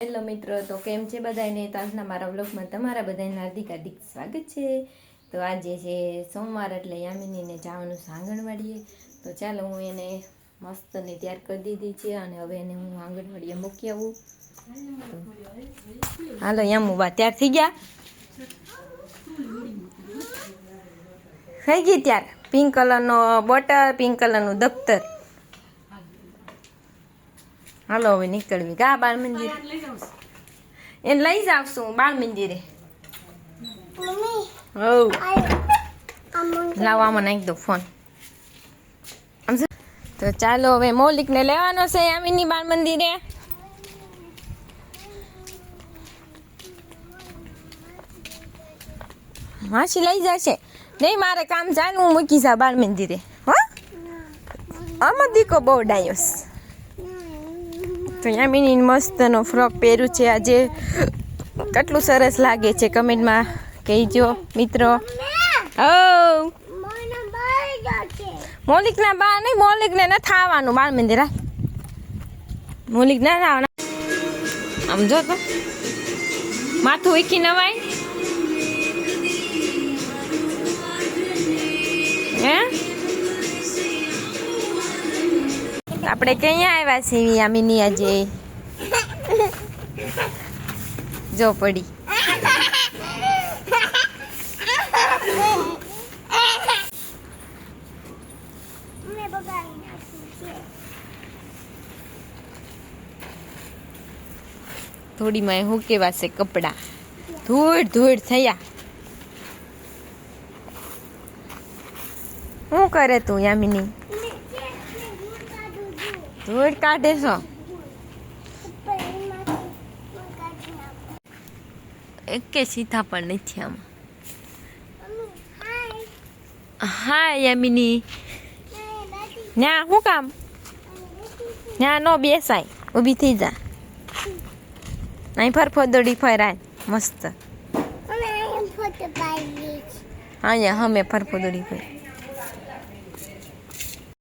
Hello મિત્રો, તો કેમ છે બધાને? તો આજના મારા વ્લોગમાં તમારા બધાને હાર્દિક હાર્દિક સ્વાગત છે. તો આજે છે સોમવાર એટલે યામિનીને જવાનું છે આંગણવાડીએ. તો ચાલો હું એને મસ્તને તૈયાર કરી દીધી છે અને હવે એને હું આંગણવાડીએ મૂકી આવું. હાલો યામુબા તૈયાર થઈ ગયા? થઈ ગઈ ત્યાર? પિંક કલરનો બોટલ, પિંક કલરનું દફતર. હાલો હવે નીકળવી કા બાળ મંદિર? એને લઈ જાવશું બાળ મંદિરે. લાવો આમાં નાખી દો ફોન. તો ચાલો હવે મૌલિકને લેવાનો છે યામિની બાળ મંદિરે. માસી લઈ જશે નહીં, મારે કામ ચાલે, હું મૂકી જા બાળ મંદિરે. હો આમાં દીકો બહુ ડાયો. તો યામિની મસ્તનો ફ્રોક પહેર્યું છે આજે. કેટલું સરસ લાગે છે કમેન્ટમાં કહેજો મિત્રો. મૌલિકના બા નહીં, મૌલિકને ન થવાનું બાળ મંદિર. મૌલિક ના થવાના. આમ જો તો માથું વીખી નવાય હે. આપણે ક્યાં આવ્યા છીએ યામિની આજે? જો પડી. થોડી માં હું કેવા છે કપડા ધૂળ ધૂળ થયા. શું કરે તું યામિની? ધૂળ કાઢે છો? એકે સીધા પણ નથી આમાં. હા યામિની, ન્યા શું કામ? ન્યા નો બેસાય, ઊભી થઈ જા. અહીં ફરફદડી ફરાય મસ્ત. અહીંયા અમે ફરફદડી ફરાય.